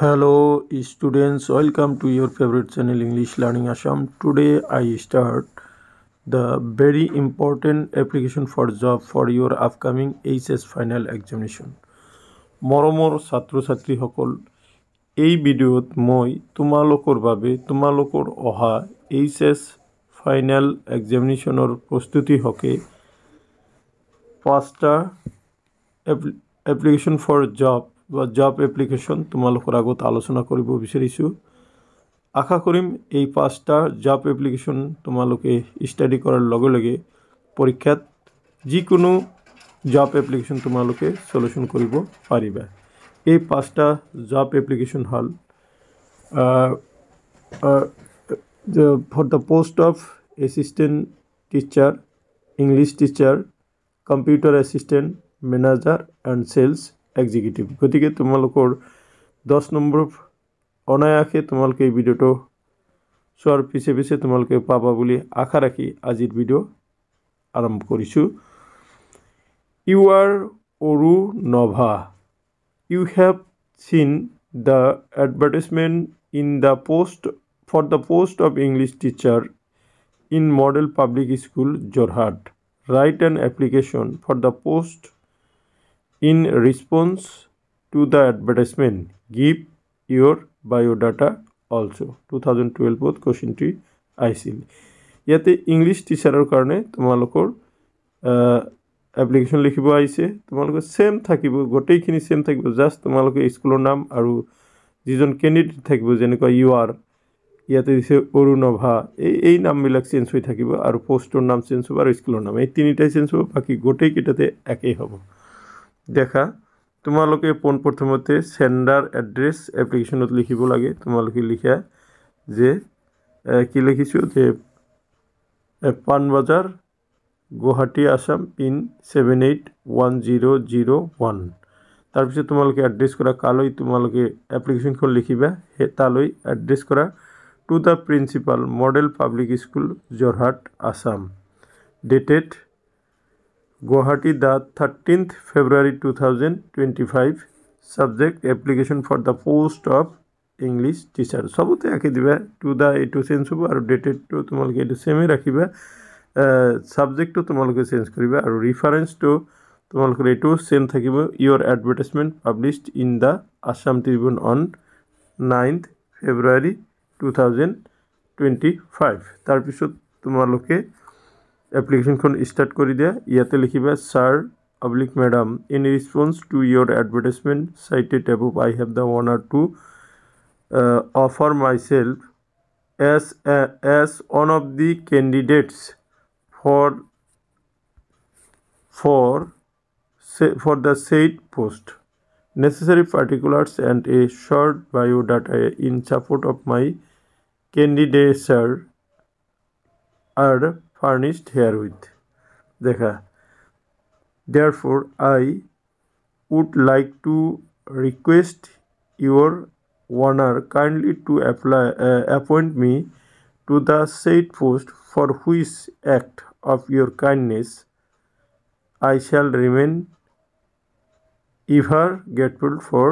Hello students, welcome to your favorite channel English Learning Assam. Today I start the very important application for job for your upcoming HS final examination. মৰমৰ ছাত্ৰ ছাত্ৰীসকল, এই ভিডিঅ'ত মই তোমালোকৰ বাবে তোমালোকৰ অহা HS ফাইনেল এক্সামিনেশ্যনৰ প্ৰস্তুতি হকে পাঁচটা এপ্লিকেশ্যন ফৰ জব বা জব এপ্লিকেশ্যন তোমালোকৰ আগত আলোচনা কৰিব বিচাৰিছোঁ। আশা কৰিম এই পাঁচটা জব এপ্লিকেশ্যন তোমালোকে ষ্টাডি কৰাৰ লগে লগে পৰীক্ষাত যিকোনো জব এপ্লিকেশ্যন তোমালোকে সলিউশন কৰিব পাৰিবা। এই পাঁচটা জব এপ্লিকেশ্যন হ'ল for the post of assistant teacher, English teacher, computer assistant, manager and sales executive. গতিকে তোমালোকৰ 10 নম্বৰ অনায়াসে তোমালোকে এই ভিডিঅ'টো চোৱাৰ পিছে তোমালোকে পাবা বুলি আশা ৰাখি আজিৰ ভিডিঅ' আৰম্ভ কৰিছোঁ। You are Arunabha. You have seen the advertisement in the post for the post of English teacher in Model Public School, Jorhat. Write an application for the post in response to the advertisement. Give your biodata also. 2012 কোৱেশ্যনটি আহিছিল। ইয়াতে English টিচাৰৰ কাৰণে তোমালোকৰ application লিখিব আহিছে। তোমালোকে same থাকিব, গোটেইখিনি same থাকিব, জাষ্ট তোমালোকে স্কুলৰ নাম আৰু যিজন কেণ্ডিডেট থাকিব, যেনেকুৱা ইউ আৰ, ইয়াতে দিছে অৰুণভা, এই নামবিলাক চেঞ্জ হৈ থাকিব আৰু পোষ্টৰ নাম চেঞ্জ হ'ব আৰু স্কুলৰ নাম এই তিনিটাই চেঞ্জ হ'ব, বাকী গোটেইকেইটাতে একেই হ'ব। দেখা তোমালোকে পোনপ্ৰথমতে সেন্ডাৰ এড্ৰেছ এপ্লিকেশ্যনত লিখিব লাগে। তোমালোকে লিখা যে কি লিখিছোঁ যে পাণবজাৰ, গুৱাহাটী, আসাম পিন 781001। তাৰপিছত তোমালোকে এড্ৰেছ কৰা কালৈ তোমালোকে এপ্লিকেশ্যনখন লিখিবা, সেই তালৈ এড্ৰেছ কৰা to the principal, model public school, Jorhat, Assam. Dated Guwahati, the 13th February 2025. Subject application for the post of English teacher. সবতে একে দিবা, টু দ্য এইটো চেঞ্জ হ'ব আৰু ডেটেডটো তোমালোকে এইটো সেমে ৰাখিবা। সাবজেক্টটো তোমালোকে চেঞ্জ কৰিবা আৰু ৰিফাৰেন্সটো তোমালোকৰ এইটো সেম থাকিব। Your advertisement published in the Assam Tribune on 9th February 2025। তাৰপিছত তোমালোকে এপ্লিকেশ্যনখন ষ্টাৰ্ট কৰি দিয়া। ইয়াতে লিখিবা sir public madam, in response to your advertisement cited above, I have the honour to offer myself as one of the candidates for the said post. Necessary particulars and a short biodata in support of my candidature are furnished herewith. দেখা, therefore I would like to request your honor kindly to appoint me to the said post, for which act of your kindness I shall remain ever grateful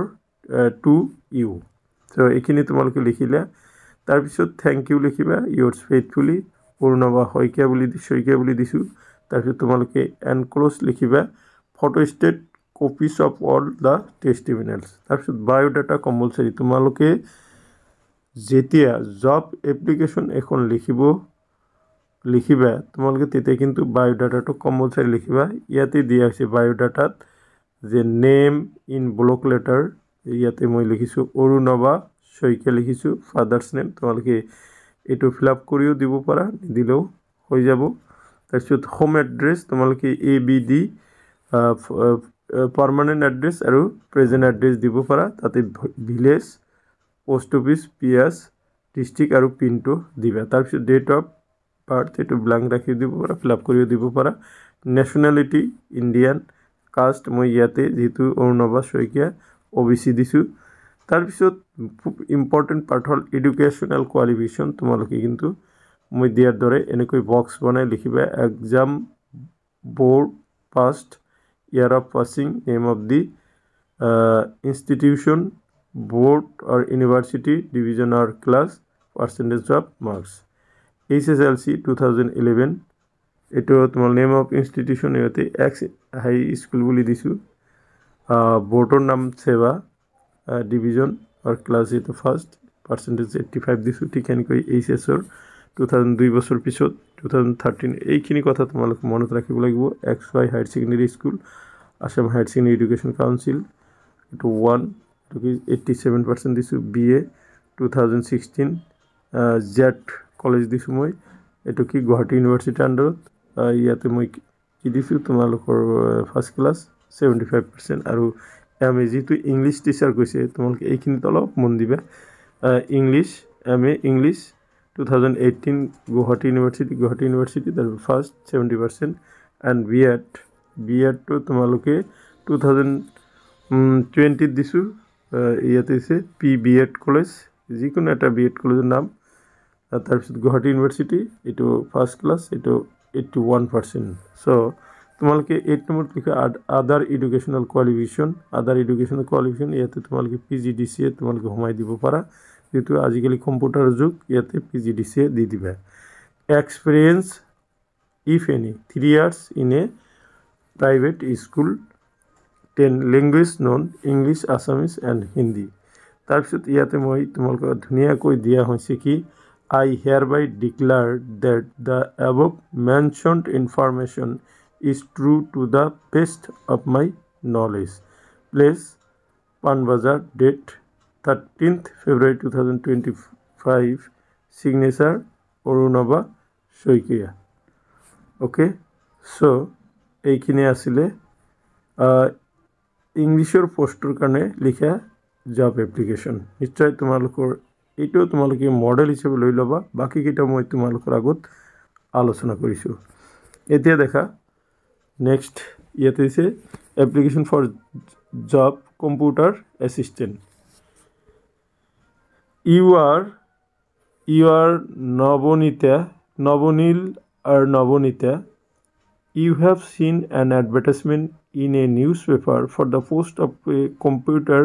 to you. So এইখিনি তোমালোকে লিখিলা। তাৰপিছত thank you লিখিবা, yours faithfully Arunabha Saikia বুলি দিছোঁ। তাৰপিছত তোমালোকে enclose লিখিবা photostat copies of all the testimonials. তাৰপিছত বায়োডাটা কম্পালচাৰী। তোমালোকে যেতিয়া জব এপ্লিকেশ্যন এখন লিখিবা তোমালোকে তেতিয়া কিন্তু বায়োডাটাটো কম্পালচাৰী লিখিবা। ইয়াতে দিয়া হৈছে বায়োডাটাত যে নেম ইন ব্লক লেটাৰ, ইয়াতে মই লিখিছোঁ অৰুণভা শইকীয়া লিখিছোঁ। ফাদাৰ্ছ নেম তোমালোকে এইটো ফিল আপ কৰিও দিব পাৰা, নিদিলেও হৈ যাব। তাৰপিছত হোম এড্ৰেছ তোমালোকে ABD পাৰ্মানেণ্ট এড্ৰেছ আৰু প্ৰেজেণ্ট এড্ৰেছ দিব পাৰা। তাতে village, post office, PS, district আৰু পিনটো দিবা। তাৰপিছত ডেট অফ বাৰ্থ এইটো ব্লাংক ৰাখি দিব পাৰা, ফিল আপ কৰিও দিব পাৰা। নেশ্যনেলিটি ইণ্ডিয়ান, কাষ্ট মই ইয়াতে যিহেতু অৰুণভা শইকীয়া OBC দিছোঁ। তাৰপিছত খুব ইম্পৰ্টেণ্ট পাৰ্ট হ'ল এডুকেশ্যনেল কোৱালিফিকেশ্যন। তোমালোকে কিন্তু মই দিয়াৰ দৰে এনেকৈ বক্স বনাই লিখিবা। Exam board passed, year of passing, name of the institution, board or university division or class, percentage of marks. HSLC 2011 এটো তোমার নেম অফ ইনস্টিটিউশন ইয়াতে এক্স হাই স্কুল বলি দিছো বোৰ্ডৰ নাম সেৱা ডিভিজন আৰ ক্লাস এটো ফাৰ্স্ট পাৰ্সেন্টেজ 85 দিছো ঠিক এনেকৈ এইচএসৰ 2002 বছৰ পিছত 2013 এইখিনি কথা তোমালোক মনত ৰাখিব লাগিব XY higher secondary school Assam higher secondary education council এটো 1 এটো কি 87% দিছো BA 2016 জেট কলেজ দিছো মই এটো কি গুৱাহাটী ইউনিভাৰ্সিটি আন্ডাৰত ইয়াতে মই কি দিছো তোমালোকৰ ফাৰ্স্ট ক্লাস 75% আৰু এমএ যেটো ইংলিশ টিচার কৈছে তোমালোকে এইখিনি অলপ মন দিবা English MA English 2018 Guwahati university তাৰ ফার্স্ট 70% এন্ড বিএড তো তোমালোকে 2020 দিছো ইয়াতে আছে পিবিএড কলেজ যিকোনো এটা বিএড কলেজৰ নাম তাৰপিছত গুৱাহাটী ইউনিভাৰ্সিটি এটো ফাৰ্স্ট ক্লাস এটো 81% সো তোমালোকে 8 নম্বৰ লিখা আদাৰ এডুকেশনাল কোয়ালিফিকেশন ইয়াতে তোমালোকে পিজিডিসিএ তোমালোকে হোমাই দিব পাৰা যেটো আজিকালি কম্পিউটাৰ যুগ ইয়াতে পিজিডিসিএ দি দিবা experience if any 3 years in a private school 10 language non English Assamese and Hindi তাৰপিছত ইয়াতে মই তোমালোকে ধুনিয়াকৈ দিয়া হৈছে কি I hereby declare that the above mentioned information is true to the best of my knowledge. Place Panbazar, date 13th February 2025. Signature Orunaba Shoikia. Okay, so এইখিনি আসলে ইংলিশের পোস্টৰ কাৰণে লিখা জব এপ্লিকেশন নিশ্চয় তোমালোকৰ এইটো তোমালোকে মডেল হিচাপে লৈ লবা বাকি কিটা মই তোমালোকৰ আগত আলোচনা কৰিছো এতিয়া দেখা নেক্সট ইয়াতে আছে application for job computer assistant you are Navonita you have seen an advertisement in a newspaper for the post of a computer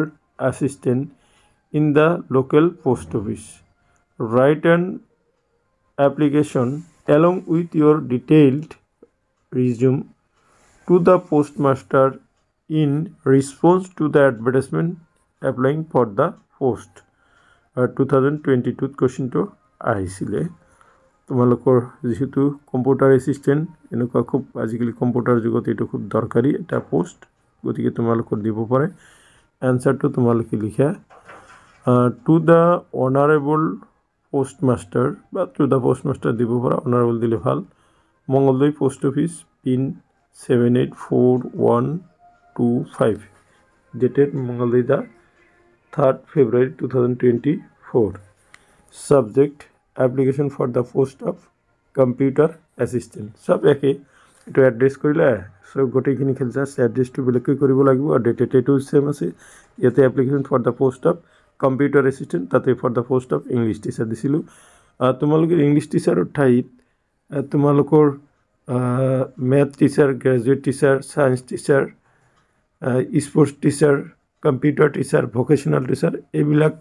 assistant in the local post office. Write an application along with your detailed resume to the postmaster in response to the advertisement applying for the post. 2022 question to আহিছিলে তোমালোকৰ যেহেতু computer assistant এনেকুৱা খুব আজিকালি computer যুগত এটা খুব দৰকাৰী এটা পোষ্ট গতিকে তোমালোকৰ দিব পাৰে আনসাৰটো তোমালোকে লিখা to the honorable postmaster বা to the postmaster দিব পৰা honorable দিলে ভাল Mangaldai post office pin 784125 dated Mangaldai the 3rd February 2024 subject application for the post of computer assistant সব একে এটো এড্ৰেছ কৰিলে সব গোটেইখিনি খেল জাস্ট এড্ৰেছটো বেলেগকৈ কৰিব লাগিব আৰু ডেটাটো সেম আছে ইয়াতে application for the post of computer assistant তাতে for the post of English teacher দিছিলো তোমালোকৰ ইংলিশ টিচাৰৰ ঠাইত তোমালোকৰ math teacher graduate teacher science teacher sports teacher computer teacher vocational teacher এইবিলাক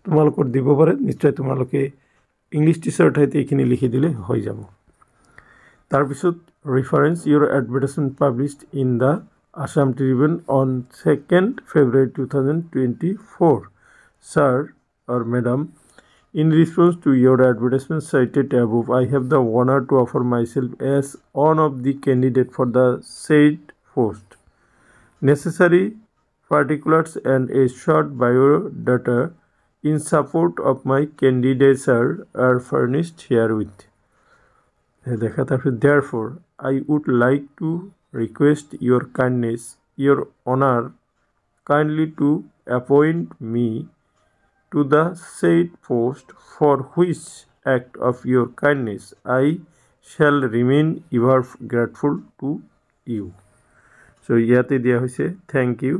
তোমালোকৰ দিব পাৰে নিশ্চয় তোমালোকে ইংলিশ টিচাৰ ঠাইতে এইখিনি লিখি দিলে হৈ যাব তাৰপিছত reference your advertisement published in the Assam Tribune on 2nd February 2024 sir or madam in response to your advertisement cited above I have the honor to offer myself as one of the candidate for the said post necessary particulars and a short biodata in support of my candidature are furnished herewith therefore I would like to request your kindness, your honor, kindly to appoint me to the said post for which act of your kindness I shall remain ever grateful to you. So ইয়াতে দিয়া হৈছে thank you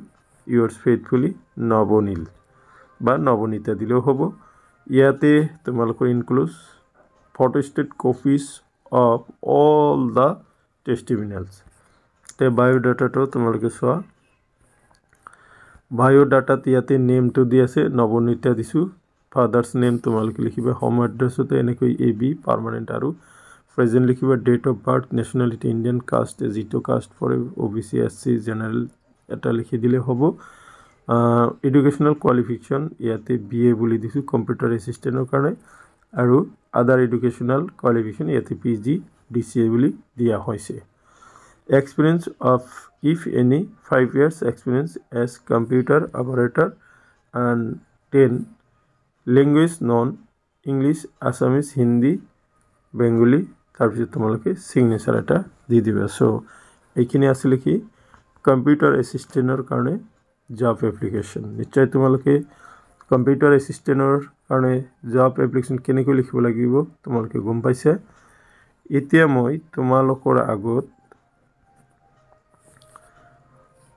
yours faithfully নবনীল বা নবনীতা দিলেও হ'ব ইয়াতে তোমালোকৰ ইনক্লুজ photostat copies of all the testimonials the biodata to তোমালোকে সোয়া বায়োডাটাত ইয়াতে নেমটো দি আছে নৱনীতা দিছোঁ ফাদাৰ্ছ নেম তোমালোকে লিখিবা হোম এড্ৰেছতে এনেকৈ AB পাৰ্মানেণ্ট আৰু প্ৰেজেণ্ট লিখিবা date of birth nationality Indian caste যিটো caste for OBC SC general এটা লিখি দিলে হ'ব এডুকেশ্যনেল কোৱালিফিকেশ্যন ইয়াতে BA বুলি দিছোঁ কম্পিউটাৰ এছিষ্টেণ্টৰ কাৰণে আৰু আদাৰ এডুকেশ্যনেল কোৱালিফিকেশ্যন ইয়াতে PG DCA বুলি দিয়া হৈছে experience of if any 5 years experience as computer operator and 10 language non English Assamese Hindi Bengali তাৰপিছত তোমালোকে সিগনেচাৰ এটা দি দিবা সো এইখিনি আছিল কি কম্পিউটাৰ এছিষ্টেণ্টৰ কাৰণে জব এপ্লিকেশ্যন নিশ্চয় তোমালোকে কম্পিউটাৰ এছিষ্টেণ্টৰ কাৰণে জব এপ্লিকেশ্যন কেনেকৈ লিখিব লাগিব তোমালোকে গম পাইছে এতিয়া মই তোমালোকৰ আগত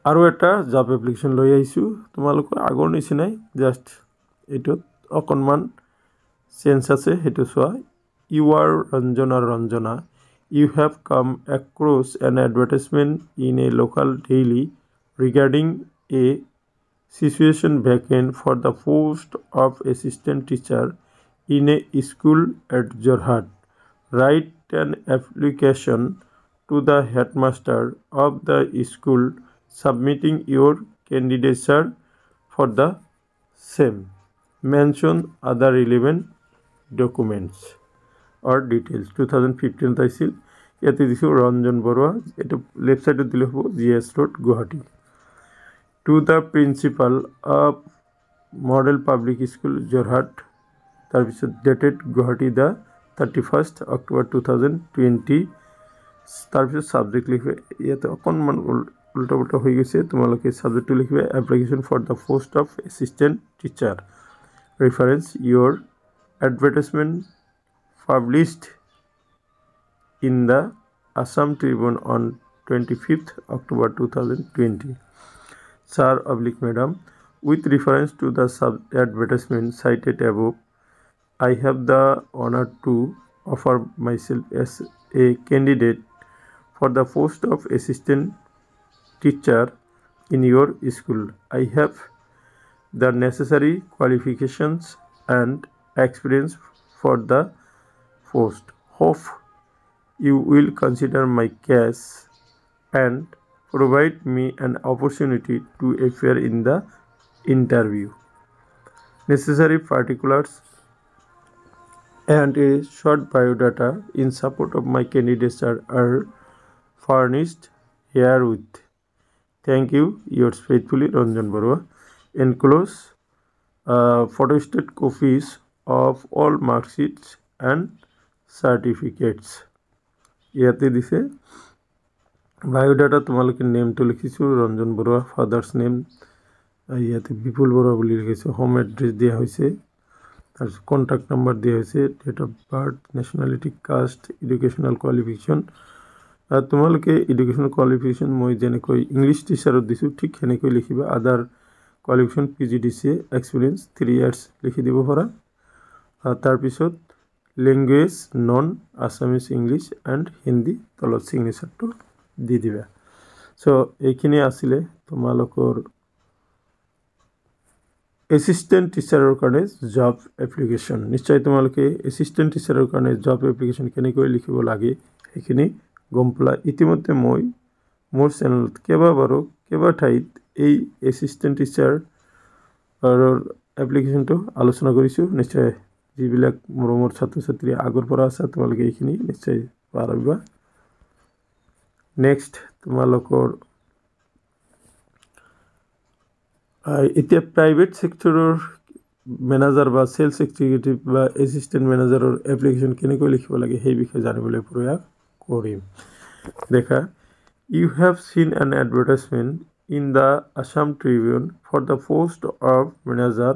আৰু এটা জব এপ্লিকেশ্যন লৈ আহিছোঁ তোমালোকৰ আগৰ নিচিনাই জাষ্ট এইটোত অকণমান চেঞ্জ আছে সেইটো চোৱা You are Ranjana. You have come across an advertisement in a local daily regarding a situation vacant for the post of assistant teacher in a school at Jorhat. Write an application to the headmaster of the school submitting your candidature for the same. Mention other relevant documents. or details 2015 তাইছিল ইয়াতে দিছো ৰঞ্জন বৰুৱা এটা left সাইডত দিলে হ'ব GS Road Guwahati to the principal of Model Public School Jorhat তাৰপিছত dated Guwahati the 31st October 2020 তাৰপিছত subject লিখবে ইয়াতে অকণমান উল্টা পুল্টা হৈ গৈছে তোমালোকে সাবজেক্টটো লিখবে application for the post of assistant teacher reference your advertisement published in the Assam Tribune on 25th October 2020. Sir / Madam, with reference to the advertisement cited above, I have the honor to offer myself as a candidate for the post of assistant teacher in your school. I have the necessary qualifications and experience for the post. Hope you will consider my case and provide me an opportunity to appear in the interview. Necessary particulars and a short biodata in support of my candidature are furnished herewith. Thank you. Yours faithfully, Ranjan Barua. Enclose photostat copies of all mark sheets and certificates. ইয়াতে দিছে biodata তোমালোকে নেমটো লিখিছোঁ Ranjan Barua father's name ইয়াতে বিপুল বৰুৱা বুলি লিখিছোঁ home address দিয়া হৈছে তাৰপিছত কণ্টেক্ট নম্বৰ দিয়া হৈছে date of birth nationality caste educational qualification তোমালোকে এডুকেশ্যনেল কোৱালিফিকেশ্যন মই যেনেকৈ ইংলিছ টিচাৰত দিছোঁ ঠিক সেনেকৈ লিখিবা আদাৰ কোৱালিফিকেশ্যন PGDCA এক্সপিৰিয়েঞ্চ 3 years লিখি দিব পাৰা তাৰপিছত language non Assamese English and Hindi তলত চিগনেচাৰটো দি দিবা সো এইখিনি আছিলে তোমালোকৰ এছিষ্টেণ্ট টিচাৰৰ কাৰণে জব এপ্লিকেশ্যন নিশ্চয় তোমালোকে এছিষ্টেণ্ট টিচাৰৰ কাৰণে জব এপ্লিকেশ্যন কেনেকৈ লিখিব লাগে সেইখিনি গম পালা ইতিমধ্যে মই মোৰ চেনেলত কেইবা ঠাইত এই এছিষ্টেণ্ট টিচাৰৰ এপ্লিকেশ্যনটো আলোচনা কৰিছোঁ নিশ্চয় যিবিলাক মৰমৰ ছাত্ৰ ছাত্ৰী আগৰ পৰা আছে তোমালোকে এইখিনি নিশ্চয় পাৰিবা নেক্সট তোমালোকৰ এতিয়া প্ৰাইভেট সেক্টৰৰ মেনেজাৰ বা সেলছ এক্সিকিউটিভ বা এছিষ্টেণ্ট মেনেজাৰৰ এপ্লিকেশ্যন কেনেকৈ লিখিব লাগে সেই বিষয়ে জানিবলৈ প্ৰয়াস কৰিম দেখা you have seen an advertisement in the Assam Tribune for the post of manager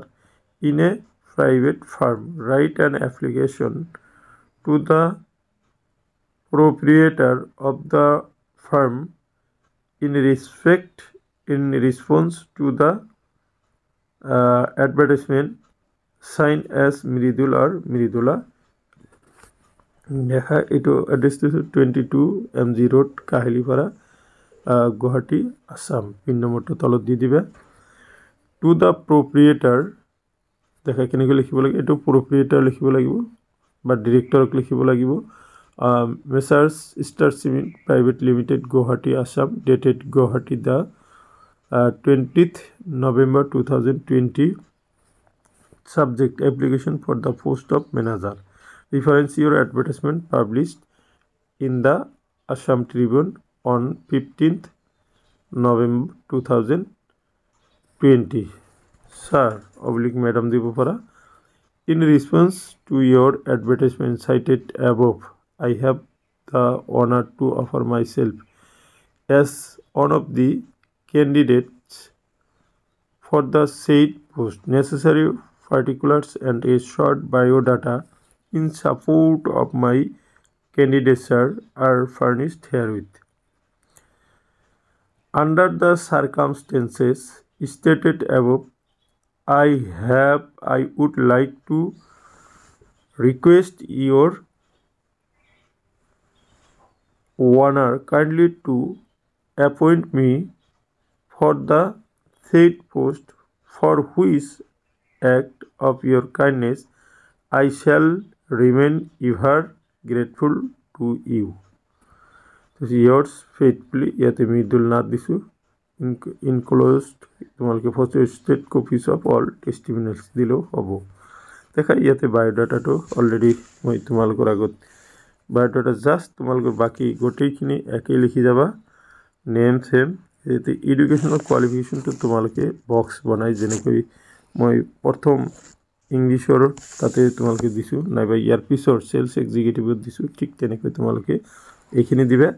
in a private firm. Write an application to the proprietor of the firm in response to the advertisement. Sign as Mridul or Mridula. দেখা এইটো এড্ৰেছটো 22 MG Road, Kahelipara, Guwahati, Assam. Pin নম্বৰটো তলত দি দিবা to the প্ৰপ্ৰিয়েটাৰ দেখা কেনেকৈ লিখিব লাগে এইটো প্ৰপ্ৰিয়েটাৰ লিখিব লাগিব বা ডিৰেক্টৰক লিখিব লাগিব Messrs star cement private limited Guwahati Assam dated Guwahati the 20th November 2020 subject application for the post of manager reference your advertisement published in the Assam Tribune on 15th November 2020 sir oblique madam Dibupara in response to your advertisement cited above I have the honor to offer myself as one of the candidates for the said post. Necessary particulars and a short biodata in support of my candidature are furnished herewith. Under the circumstances stated above, I would like to request your honor kindly to appoint me for the said post for which act of your kindness I shall remain ever grateful to you. This is yours faithfully ইয়াতে মৃদুল নাথ দিছোঁ ইনক্ল'জড তোমালোকে photostat copies of all টেষ্টিমনিয়েলছ দিলেও হ'ব দেখা ইয়াতে বায়'ডাটাটো already মই তোমালোকৰ আগত বায়'ডাটা জাষ্ট তোমালোকৰ বাকী গোটেইখিনি একেই লিখি যাবা নেম চেম ইয়াতে এডুকেশ্যনেল কোৱালিফিকেশ্যনটো তোমালোকে বক্স বনাই যেনেকৈ মই প্ৰথম ইংলিছৰ তাতে তোমালোকে দিছোঁ নাইবা ইয়াৰ পিছৰ চেলছ এক্সিকিউটিভত দিছোঁ ঠিক তেনেকৈ তোমালোকে এইখিনি দিবা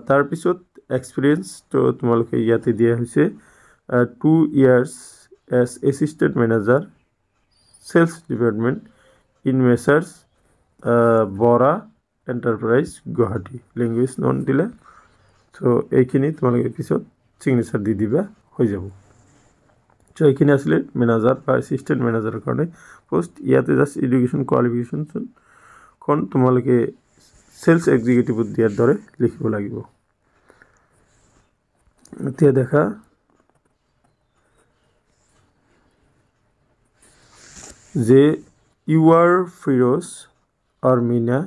তাৰপিছত এক্সপিৰিয়েঞ্চ তো তোমালোকে ইয়াতে দিয়া হৈছে 2 years as assistant manager sales department in Messrs Bora Enterprise Guwahati language non দিলে তো এইখিনি তোমালোকে পিছত সিগনেচাৰ দি দিবা হৈ যাব তো এইখিনি আসলে ম্যানেজাৰ বা অ্যাসিস্ট্যান্ট ম্যানেজাৰৰ কাৰণে পোষ্ট ইয়াতে জাস্ট এডুকেশ্যন কোৱালিফিকেশ্যন খন তোমালোকে সেলস এক্সিকিউটিভত দিয়াৰ দৰে লিখিব লাগিব এতিয়া দেখা যে you are Firoz or Meena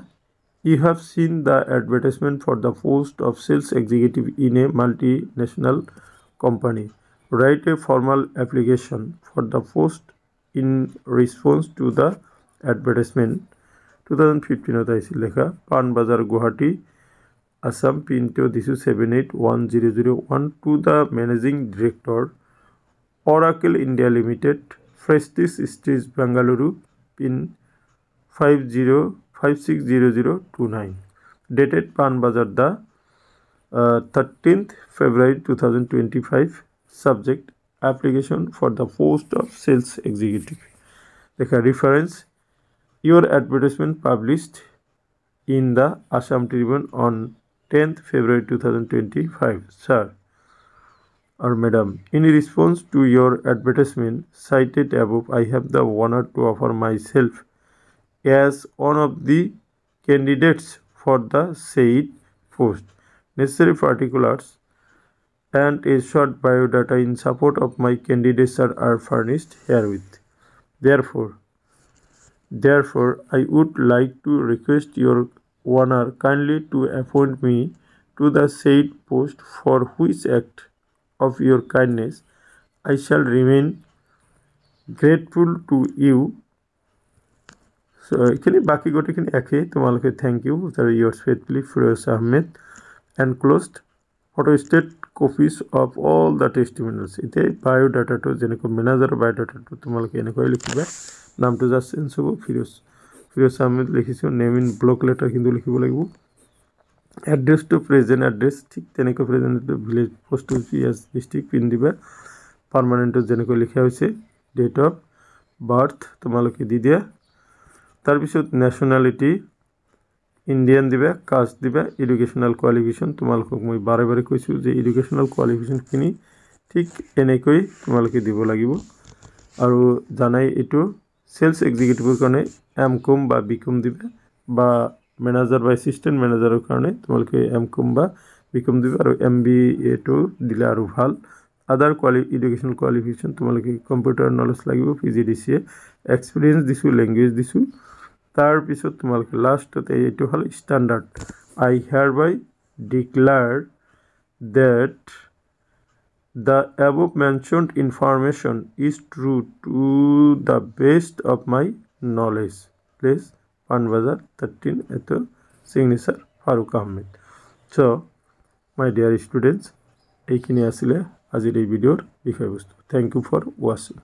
you have seen the advertisement for the post of sales executive in a multinational company write a formal application for the post in response to the advertisement 2015 আইছিল লেখা পান বাজার Guwahati Assam pin to this is 781001 to the managing director Oracle India Limited Prestige Street Bengaluru pin 50560029 dated Pan Bazar the 13th February 2025 subject application for the post of sales executive the reference your advertisement published in the Assam Tribune on 10th February 2025 sir or madam in response to your advertisement cited above I have the honor to offer myself as one of the candidates for the said post necessary particulars and a short biodata in support of my candidature are furnished herewith therefore I would like to request your honor kindly to appoint me to the said post for which act of your kindness I shall remain grateful to you so এখানে বাকি গোটেখিনি একে তোমালোকে thank you yours faithfully Firoz Ahmed enclosed photostat copies of all the testimonials এতে বায়োডাটাটো যেনেকৈ ম্যানেজাৰৰ বায়োডাটাটো তোমালোকে এনেকৈ লিখিবা নামটো জাস্ট চেঞ্জ হ'ব Firoz Ahmed লিখিছো নেম ইন ব্লক লেটাৰ কিন্তু লিখিব লাগিব এড্ৰেছ টু প্ৰেজেন্ট এড্ৰেছ ঠিক তেনেকৈ present village post office district pin দিবা পাৰ্মানেণ্টত যেনেকৈ লিখা হৈছে ডেট অফ বাৰ্থ তোমালোকে দি দিয়া তাৰপিছত নেশ্যনেলিটি ইণ্ডিয়ান দিবা কাষ্ট দিবা এডুকেশ্যনেল কোৱালিফিকেশ্যন তোমালোকক মই বাৰে বাৰে কৈছোঁ যে এডুকেশ্যনেল কোৱালিফিকেশ্যনখিনি ঠিক এনেকৈ তোমালোকে দিব লাগিব আৰু জানাই এইটো সেলস এক্সিকিউটিভৰ কাৰণে এমকম বা বিকম দিবা বা ম্যানেজাৰ বা অ্যাসিস্ট্যান্ট ম্যানেজাৰৰ কাৰণে তোমালোকে এমকম বা বিকম দিবা আৰু এমবিএ টো দিলে আৰু ভাল আদাৰ এডুকেশ্যনেল কোৱালিফিকেশ্যন তোমালোকে কম্পিউটাৰ নলেজ লাগিব PGDCA এক্সপিৰিয়েঞ্চ দিছোঁ লেংগুৱেজ দিছোঁ তাৰপিছত তোমালোকে লাষ্টতে এইটো হ'ল standard I hereby declare that the above mentioned information is true to the best of my knowledge. Please, Panbazar 13 at signature Farooq Ahmed. So, my dear students, এইখিনি আছিলে আজিৰ এই ভিডিঅ'ৰ বিষয়বস্তু। Thank you for watching.